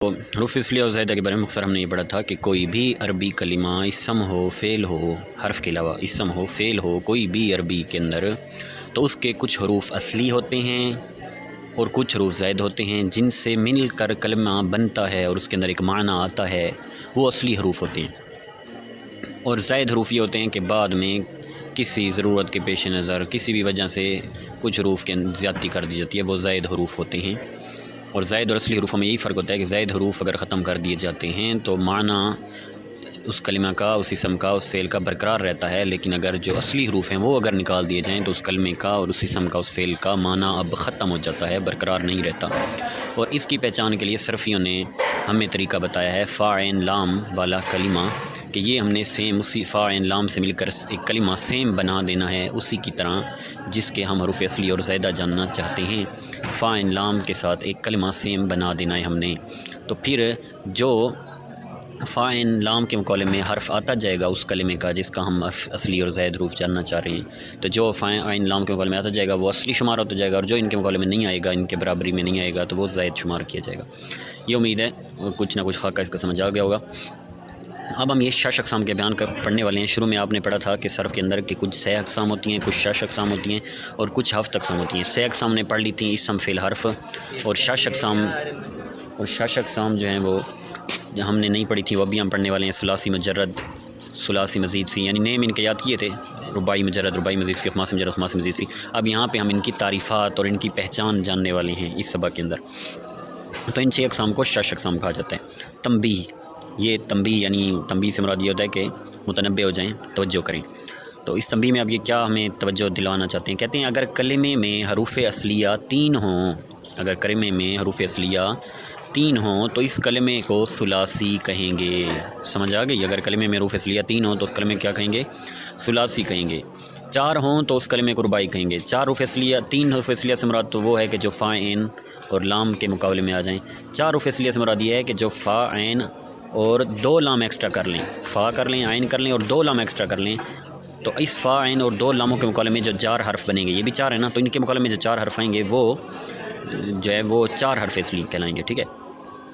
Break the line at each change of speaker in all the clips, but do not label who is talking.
حروف اصلیہ اور زائدہ کے بارے میں مختصر ہم نے یہ پڑھا تھا کہ کوئی بھی عربی کلمہ اسم ہو فعل ہو، حرف کے علاوہ اسم ہو فعل ہو کوئی بھی عربی کے اندر، تو اس کے کچھ حروف اصلی ہوتے ہیں اور کچھ حروف زائد ہوتے ہیں جن سے مل کر کلمہ بنتا ہے اور اس کے اندر ایک معنی آتا ہے، وہ اصلی حروف ہوتے ہیں۔ اور زائد حروف یہ ہوتے ہیں کہ بعد میں کسی ضرورت کے پیش نظر کسی بھی وجہ سے کچھ حروف کے زیادتی کر دی جاتی ہے، وہ زائد حروف ہوتے ہیں۔ اور زائد اور اصلی حروف میں یہی فرق ہوتا ہے کہ زائد حروف اگر ختم کر دیے جاتے ہیں تو معنی اس کلمہ کا، اس اسم کا، اس فعل کا برقرار رہتا ہے، لیکن اگر جو اصلی حروف ہیں وہ اگر نکال دیے جائیں تو اس کلمے کا اور اس اسم کا، اس فعل کا معنی اب ختم ہو جاتا ہے، برقرار نہیں رہتا۔ اور اس کی پہچان کے لیے صرفیوں نے ہمیں طریقہ بتایا ہے فا عین لام والا کلمہ، کہ یہ ہم نے سیم اسی فا عین لام سے مل کر ایک کلمہ سیم بنا دینا ہے، اسی کی طرح جس کے ہم حروف اصلی اور زائدہ جاننا چاہتے ہیں، فا عین لام کے ساتھ ایک کلمہ سیم بنا دینا ہے ہم نے۔ تو پھر جو فا عین لام کے مقابلے میں حرف آتا جائے گا اس کلمے کا جس کا ہم اصلی اور زائد حروف جاننا چاہ رہے ہیں، تو جو فا عین لام کے مقابلے میں آتا جائے گا وہ اصلی شمار ہوتا جائے گا، اور جو ان کے مقابلے میں نہیں آئے گا، ان کے برابری میں نہیں آئے گا، تو وہ زائد شمار کیا جائے گا۔ یہ امید ہے کچھ نہ کچھ خاکہ اس کا سمجھ آ گیا ہوگا۔ اب ہم یہ شش اقسام کے بیان پڑھنے والے ہیں۔ شروع میں آپ نے پڑھا تھا کہ صرف کے اندر کہ کچھ 6 اقسام ہوتی ہیں، کچھ شش اقسام ہوتی ہیں اور کچھ 7 اقسام ہوتی ہیں۔ 6 اقسام نے پڑھ لی تھیں، اسم فعل حرف، اور شش اقسام جو ہیں وہ ہم نے نہیں پڑھی تھی، وہ ابھی ہم پڑھنے والے ہیں۔ ثلاثی مجرد، ثلاثی مزید فی، یعنی نیم ان کے یاد کیے تھے، رباعی مجرد، رباعی مزید فی، خماسی مجرد، خماسی مزید فی۔ اب یہاں پہ ہم ان کی تعریفات اور ان کی پہچان جاننے والے ہیں اس سبق کے اندر۔ تو ان 6 اقسام کو شش اقسام کہا جاتا ہے۔ تنبیہ، یہ تنبیہ یعنی تنبیہ سے مراد یہ ہوتا ہے کہ متنبہ ہو جائیں، توجہ کریں۔ تو اس تنبیہ میں اب یہ کیا ہمیں توجہ دلوانا چاہتے ہیں، کہتے ہیں اگر کلمے میں حروف اصلیہ 3 ہوں، اگر کلمے میں حروف اصلیہ 3 ہوں تو اس کلمے کو ثلاثی کہیں گے۔ سمجھ آ گئی؟ اگر کلمے میں حروف اصلیہ 3 ہوں تو اس کلمے کیا کہیں گے؟ ثلاثی کہیں گے۔ 4 ہوں تو اس کلمے کو رباعی کہیں گے۔ 4 حروف اصلیہ، 3 حروف اصلیہ سے مراد تو وہ ہے کہ جو فا عین اور لام کے مقابلے میں آ جائیں۔ 4 حروف اصلیہ سے مراد یہ ہے کہ جو فا عین اور 2 لام ایکسٹرا کر لیں، فا کر لیں، عین کر لیں اور 2 لام ایکسٹرا کر لیں، تو اس فا عین اور 2 لاموں کے مقابلے میں جو 4 حرف بنیں گے، یہ بھی 4 ہے نا، تو ان کے مقابلے میں جو 4 حرف آئیں گے وہ جو ہے وہ 4 حرف اصلی کہلائیں گے، ٹھیک ہے۔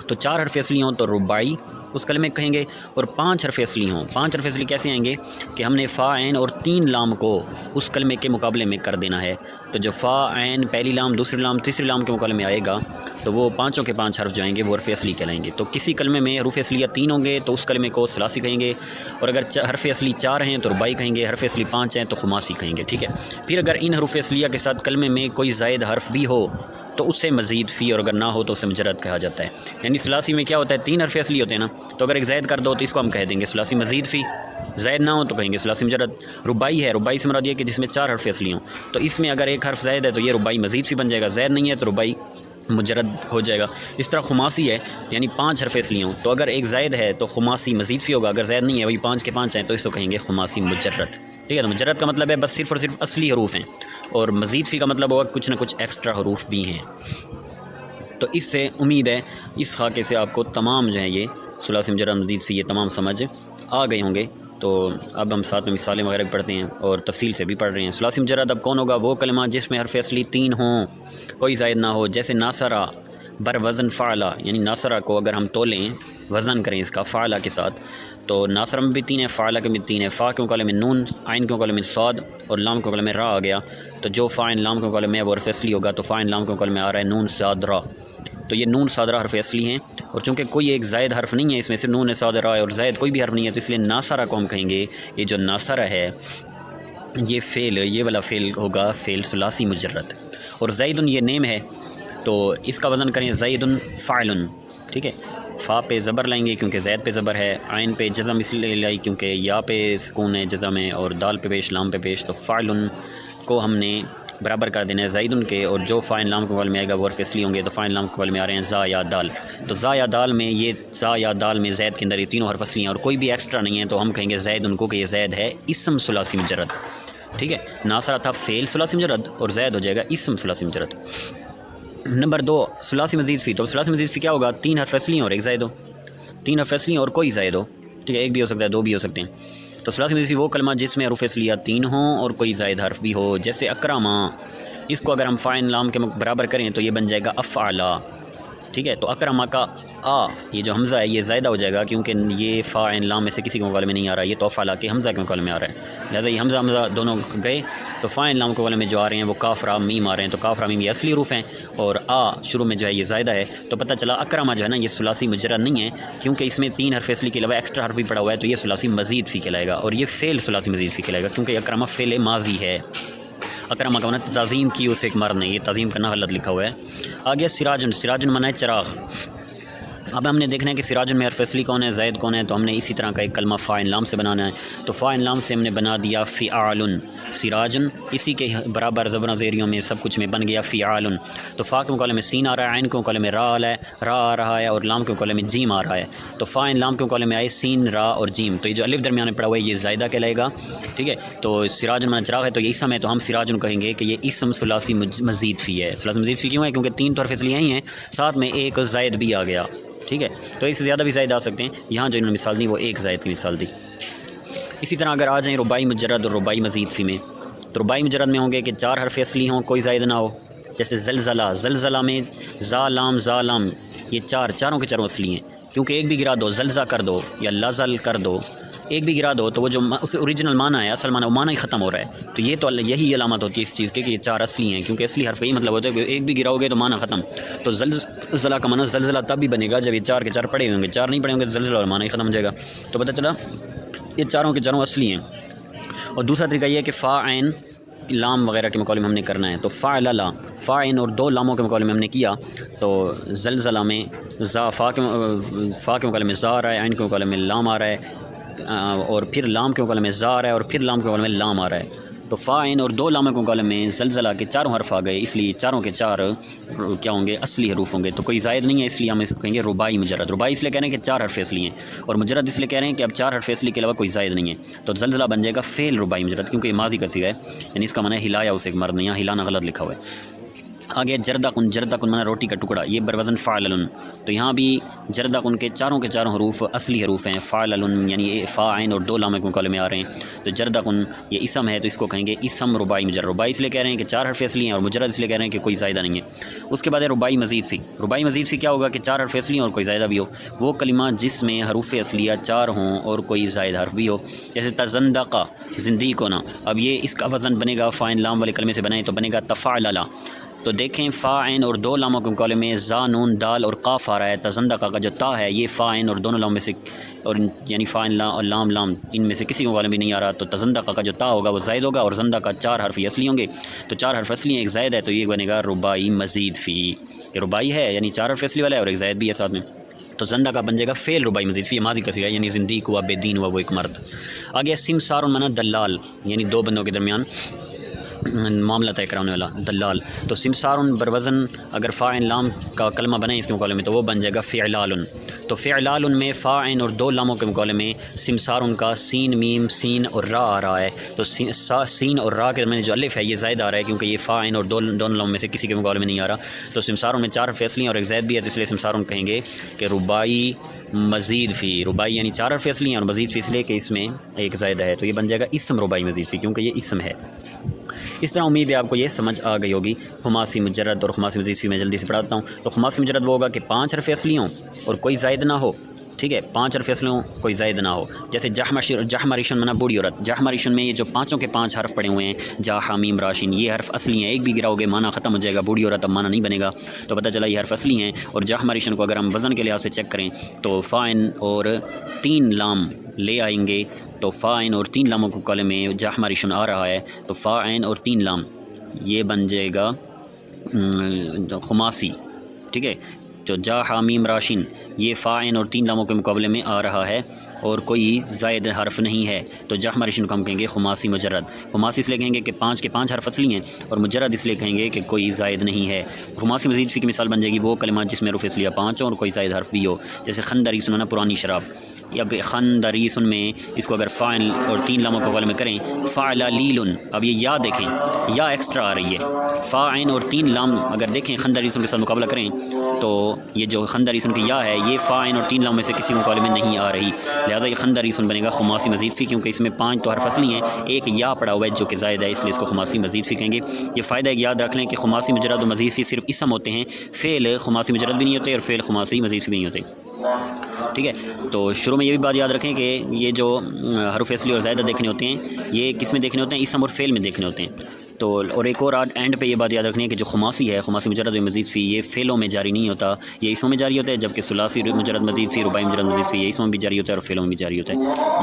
تو 4 حرف اصلی ہوں تو رباعی اس کلمے کہیں گے، اور 5 حرف اصلی ہوں، 5 حرف اصلی کیسے آئیں گے کہ ہم نے فا عین اور 3 لام کو اس کلمے کے مقابلے میں کر دینا ہے، تو جو فا عین پہلی لام، دوسری لام، تیسری لام کے مقابلے میں آئے گا تو وہ 5 کے 5 حرف جو آئیں گے وہ حرف اصلی کہلائیں گے۔ تو کسی کلمے میں حروف اصلیہ 3 ہوں گے تو اس کلمے کو ثلاثی کہیں گے، اور اگر حرف اصلی 4 ہیں تو رباعی کہیں گے، حرف اصلی 5 ہیں تو خماسی کہیں گے، ٹھیک ہے۔ پھر اگر ان حروف اصلیہ کے ساتھ کلمے میں کوئی زائد حرف بھی ہو تو اس سے مزید فی، اور اگر نہ ہو تو اسے مجرد کہا جاتا ہے۔ یعنی ثلاثی میں کیا ہوتا ہے، 3 حرف اصلی ہوتے ہیں نا، تو اگر ایک زائد کر دو تو اس کو ہم کہہ دیں گے ثلاثی مزید فی، زائد نہ ہو تو کہیں گے ثلاثی مجرد۔ رباعی ہے، رباعی سے مراد یہ کہ جس میں 4 حرف اصلی ہوں، تو اس میں اگر ایک حرف زائد ہے تو یہ رباعی مزید فی بن جائے گا، زائد نہیں ہے تو رباعی مجرد ہو جائے گا۔ اس طرح خماسی ہے، یعنی 5 حرف اصلی ہوں تو اگر ایک زائد ہے تو خماسی مزید فی ہوگا، اگر زائد نہیں ہے وہی 5 کے 5 ہیں تو اس کو کہیں گے خماسی مجرد، ٹھیک ہے۔ تو مجرد کا مطلب ہے بس صرف اور صرف اصلی حروف ہیں، اور مزید فی کا مطلب ہوگا کچھ نہ کچھ ایکسٹرا حروف بھی ہیں۔ تو اس سے امید ہے اس خاکے سے آپ کو تمام جو ہے یہ ثلاثی مجرد مزید فی یہ تمام سمجھ آ گئے ہوں گے۔ تو اب ہم ساتھ میں مثالیں وغیرہ بھی پڑھتے ہیں اور تفصیل سے بھی پڑھ رہے ہیں۔ ثلاثی مجرد اب کون ہوگا؟ وہ کلمہ جس میں حرف اصلی 3 ہوں، کوئی زائد نہ ہو، جیسے ناصرہ بر وزن فعلہ، یعنی ناصرہ کو اگر ہم تولیں، وزن کریں اس کا فعلہ کے ساتھ، تو ناصرہ میں بھی 3 ہے، فعلہ کے بھی 3 ہے، فا کے مقابلے میں نون، عین کے مقابلے میں صاد اور لام کے مقابلے میں را آ گیا، تو جو فا عین لام کے مقابلے میں وہ حرف اصلی ہوگا، تو فا عین لام کے مقابلے میں آ رہا ہے نون صاد را، تو یہ نون صاد را حرف اصلی ہیں، اور چونکہ کوئی ایک زائد حرف نہیں ہے اس میں، صرف نون صاد را ہے اور زائد کوئی بھی حرف نہیں ہے، تو اس لیے ناصرہ کو ہم کہیں گے یہ جو ناصرہ ہے یہ فعل، یہ والا فعل ہوگا فعل ثلاثی مجرد۔ اور زید یہ نیم ہے تو اس کا وزن کریں زید فاعل، ٹھیک ہے۔ فا پہ زبر لائیں گے کیونکہ زید پہ زبر ہے، عین پہ جزم اس لیے لائی کیونکہ یا پہ سکون ہے، جزم ہے، اور دال پہ پیش، لام پہ پیش، تو فاعل کو ہم نے برابر کر دینا ہے زید کے، اور جو فا عین لام کے مقابلے میں آئے گا وہ حرف اصلی ہوں گے، تو فا عین لام کے مقابلے میں آ رہے ہیں زا یا دال، تو زا یا دال میں یہ زا یا دال میں زید کے اندر یہ تینوں حرف اصلی ہیں اور کوئی بھی ایکسٹرا نہیں ہے، تو ہم کہیں گے زید کو کہ یہ زید ہے اسم ثلاثی مجرد، ٹھیک ہے۔ ناصرہ تھا فعل ثلاثی مجرد اور زید ہو جائے گا اسم ثلاثی مجرد۔ نمبر 2 ثلاثی مزید فی، تو ثلاثی مزید فی کیا ہوگا؟ 3 حرف اصلی اور ایک زائد ہو، 3 حرف اصلی اور کوئی زائد ہو، ٹھیک ہے، ایک بھی ہو سکتا ہے، 2 بھی ہو سکتے ہیں۔ تو ثلاثی مزید فی وہ کلمہ جس میں حروف اصلیہ 3 ہوں اور کوئی زائد حرف بھی ہو، جیسے اکرما، اس کو اگر ہم فا عین لام کے برابر کریں تو یہ بن جائے گا افعلا، ٹھیک ہے، تو اکرما کا آ یہ جو حمزہ ہے یہ زائدہ ہو جائے گا، کیونکہ یہ فا عین لام میں سے کسی کے مقابلے میں نہیں آ رہا ہے، یہ توفعلا کے حمزہ کے مقابلے میں آ رہا ہے، لہٰذا یہ حمزہ دونوں گئے، تو فا عین لام کے مقابلے میں جو آ رہے ہیں وہ کاف را میم آ رہے ہیں، تو کاف را میم یہ اصلی حروف ہیں، اور آ شروع میں جو ہے یہ زائدہ ہے، تو پتہ چلا اکرما جو ہے نا یہ ثلاثی مجرد نہیں ہے، کیونکہ اس میں 3 حرف اصلی کے علاوہ ایکسٹرا حرف بھی پڑا ہوا ہے، تو یہ ثلاثی مزید فی کہلائے گا، اور یہ فعل ثلاثی مزید فی کہلائے گا، کیونکہ اکرما فعل ماضی ہے۔ اکرما کا معنی تعظیم کی اسے ایک مرد نے، یہ تعظیم کرنا غلط لکھا ہوا ہے۔ آگے سراجن، سراجن معنی ہے چراغ۔ اب ہم نے دیکھنا ہے کہ سراجن میں حرف اصلی کون ہے، زائد کون ہے، تو ہم نے اسی طرح کا ایک کلمہ فا عین لام سے بنانا ہے، تو فا عین لام سے ہم نے بنا دیا فعال، سراجن اسی کے برابر زبر زیریوں میں سب کچھ میں بن گیا فعال، تو فا کے مقابلے میں سین آ رہا ہے، عین کے مقابلے میں را آ رہا ہے، اور لام کے مقابلے میں جیم آ رہا ہے، تو فا عین لام کے مقابلے میں آئے سین را اور جیم، تو یہ جو الف درمیان میں پڑا ہوا ہے یہ زائدہ کہلائے گا، ٹھیک ہے، تو سراجن معنی چراغ ہے، تو یہ اسم ہے، تو ہم سراجن کہیں گے کہ یہ اسم ثلاثی مزید فی ہے۔ ثلاثی مزید فی کیوں ہے؟ کیونکہ 3 تو حرف اصلی ہی ہیں، ساتھ میں ایک زائد بھی آ گیا، ٹھیک ہے، تو ایک سے زیادہ بھی زائد آ سکتے ہیں، یہاں جو انہوں نے مثال دی وہ ایک زائد کی مثال دی۔ اسی طرح اگر آ جائیں رباعی مجرد اور رباعی مزید فی میں، تو رباعی مجرد میں ہوں گے کہ 4 حرف اصلی ہوں، کوئی زائد نہ ہو، جیسے زلزلہ، زلزلہ میں زا لام یہ چاروں کے چاروں اصلی ہیں، کیونکہ ایک بھی گرا دو، زلزہ کر دو یا لزل کر دو، ایک بھی گرا دو تو وہ جو اس اوریجنل معنی ہے، اصل معنی وہ معنی ہی ختم ہو رہا ہے، تو یہ تو یہی علامت ہوتی ہے اس چیز کے کہ یہ 4 اصلی ہیں، کیونکہ اصلی حرف یہی مطلب ہوتا ہے کہ ایک بھی گراؤ گے تو معنی ختم، تو زلزلہ کا معنی زلزلہ تب بھی بنے گا جب یہ 4 کے 4 پڑے ہوں گے، 4 نہیں پڑے ہوں گے تو زلزلہ اور معنی ہی ختم ہو جائے گا، تو پتہ چلا یہ چاروں کے چاروں اصلی ہیں۔ اور دوسرا طریقہ یہ ہے کہ فا عین لام وغیرہ کے مقابلے میں ہم نے کرنا ہے، تو فعلل، فا عین اور 2 لاموں کے مقابلے میں ہم نے کیا، تو زلزلہ میں فا کے مقابلے میں زا آ رہا ہے، عین کے مقابلے میں لام آ رہا ہے، اور پھر لام کے مقابلے میں زا آ رہا ہے، اور پھر لام کے مقابلے میں لام آ رہا ہے، تو فا عین اور 2 لاموں کے مقابلے میں زلزلہ کے 4 حرف آ گئے، اس لیے چاروں کے 4 کیا ہوں گے، اصلی حروف ہوں گے، تو کوئی زائد نہیں ہے، اس لیے ہم اس کو کہیں گے رباعی مجرد۔ رباعی اس لیے کہہ رہے ہیں کہ 4 حرف اصلی ہیں، اور مجرد اس لیے کہہ رہے ہیں کہ اب 4 حرف اصلی کے علاوہ کوئی زائد نہیں ہے، تو زلزلہ بن جائے گا فعل رباعی مجرد، کیونکہ یہ ماضی کا صیغہ ہے، یعنی اس کا معنی ہے ہلایا اسے ایک مرد نے، یہاں ہلانا غلط لکھا ہوا ہے۔ آگے جردقن، جردقن معنی روٹی کا ٹکڑا، یہ بروزن فعلل، تو یہاں بھی جردقن کے چاروں حروف اصلی حروف ہیں، فعلل یعنی فا عین اور 2 لام کے مقابلے میں آ رہے ہیں، تو جردقن یہ اسم ہے، تو اس کو کہیں گے اسم رباعی مجرد۔ رباعی اس لیے کہہ رہے ہیں کہ 4 حرف اصلی ہیں، اور مجرد اس لیے کہہ رہے ہیں کہ کوئی زائدہ نہیں ہے۔ اس کے بعد ہے رباعی مزید فی۔ رباعی مزید فی کیا ہوگا کہ 4 حرف اصلی ہوں اور کوئی زائدہ بھی ہو، وہ کلمہ جس میں حروف اصلیہ 4 ہوں اور کوئی زائد حرف بھی ہو، جیسے تزندقہ، زندیق ہونا، اب یہ اس کا وزن بنے گا فا عین لام والے کلمے سے بنائیں تو بنے گا تفعلل، تو دیکھیں فا عین اور 2 لاموں کے مقابلے میں زا نون دال اور قاف آ رہا ہے، تزندقہ کا جو تا ہے یہ فا عین اور دونوں لاموں میں سے، اور یعنی فا عین اور لام ان میں سے کسی کے مقابلے میں نہیں آ رہا، تو تزندقہ کا جو تا ہوگا وہ زائد ہوگا، اور زندہ کا 4 حرف اصلی ہوں گے، تو 4 حرف اصلی ہیں، ایک زائد ہے، تو یہ بنے گا رباعی مزید فی، یہ رباعی ہے یعنی 4 حرف اصلی والا ہے اور ایک زائد بھی ہے ساتھ میں، تو زندہ کا بن جائے گا فعل رباعی مزید فی، ماضی کا صیغہ یعنی زندیق ہوا، بے دین ہوا، وہ ایک مرد۔ آگے سمسار معنی دلال، یعنی 2 بندوں کے درمیان معاملہ طے کرانے والا دلال، تو سمسار بروزن اگر فا عین لام کا کلمہ بنائیں اس کے مقابلے میں تو وہ بن جائے گا فعلال، تو فعلال میں فا عین اور 2 لاموں کے مقابلے میں سمسار کا سین میم سین اور را آ رہا ہے، تو سین اور را کے درمیان جو الف ہے یہ زائد آ رہا ہے، کیونکہ یہ فا عین اور 2 لاموں میں سے کسی کے مقابلے میں نہیں آ رہا، تو سمسار میں 4 حرف اصلی ہیں اور ایک زائد بھی ہے، تو اس لیے سمسار کہیں گے کہ رباعی مزید فی، رباعی یعنی 4 حرف اصلی ہیں اور مزید فی اس لیے کہ اس میں ایک زائدہ ہے، تو یہ بن جائے گا اسم رباعی مزید فی، کیونکہ یہ اسم ہے۔ اس طرح امید ہے آپ کو یہ سمجھ آ گئی ہوگی۔ خماسی مجرد اور خماسی مزید فی میں جلدی سے پڑھاتا ہوں، تو خماسی مجرد وہ ہوگا کہ 5 حرف اصلی ہوں اور کوئی زائد نہ ہو، ٹھیک ہے، 5 حرف اصلی ہوں کوئی زائد نہ ہو، جیسے جہمریشن منا بوڑھی عورت، جہمریشن میں یہ جو 5 کے 5 حرف پڑے ہوئے ہیں، جا حامیم راشین، یہ حرف اصلی ہیں، ایک بھی گراؤ گے معنی ختم ہو جائے گا، بوڑھی عورت اب معنی نہیں بنے گا، تو پتہ چلا یہ حرف اصلی ہیں، اور جہمریشن کو اگر ہم وزن کے لحاظ سے چیک کریں تو فا عین اور 3 لام لے آئیں گے، تو فا عین اور 3 لاموں کو کالم میں جہمریشن آ رہا ہے، تو فا عین اور 3 لام یہ بن جائے گا خماسی، ٹھیک ہے، جو جا حامیم راشین یہ فا عین اور 3 لاموں کے مقابلے میں آ رہا ہے اور کوئی زائد حرف نہیں ہے، تو جہمریشن کو ہم کہیں گے خماسی مجرد۔ خماسی اس لیے کہیں گے کہ 5 کے 5 حرف اصلی ہیں، اور مجرد اس لیے کہیں گے کہ کوئی زائد نہیں ہے۔ خماسی مزید فی کی مثال بن جائے گی وہ کلمات جس میں حروف اصلیہ 5 ہوں اور کوئی زائد حرف بھی ہو، جیسے خندری سننا پرانی شراب، اب خندریسن میں اس کو اگر فاعل اور 3 لاموں کے حوالے میں کریں فعلالیل، اب یہ یا دیکھیں یا ایکسٹرا آ رہی ہے، فاعل اور 3 لام اگر دیکھیں خندریسن کے ساتھ مقابلہ کریں تو یہ جو خندریسن کی یا ہے یہ فاعل اور 3 لام میں سے کسی مقابلے میں نہیں آ رہی، لہٰذا یہ خندریسن بنے گا خماسی مزید فی، کیونکہ اس میں 5 تو حرف اصلی ہیں، ایک یا پڑا ہوا ہے جو کہ زائد ہے، اس لیے اس کو خماسی مزید فی کہیں گے۔ یہ فائدہ ایک یاد رکھ لیں کہ خماسی مجرد و مزید فی صرف اسم ہوتے ہیں، فعل خماسی مجرد بھی نہیں ہوتے اور فعل خماسی مزید فی بھی نہیں ہوتے، ٹھیک ہے۔ تو شروع میں یہ بھی بات یاد رکھیں کہ یہ جو حروف اصلی اور زائدہ دیکھنے ہوتے ہیں یہ کس میں دیکھنے ہوتے ہیں؟ اسم اور فعل میں دیکھنے ہوتے ہیں۔ تو اور ایک اور اینڈ پہ یہ بات یاد رکھنی ہے کہ جو خماسی ہے، خماسی مجرد و مزید فی، یہ فعلوں میں جاری نہیں ہوتا، یہ اسموں میں جاری ہوتا ہے، جبکہ ثلاثی مجرد مزید فی، رباعی مجرد مزید فی یہ اسموں میں بھی جاری ہوتا ہے اور فعلوں میں بھی جاری ہوتا ہے۔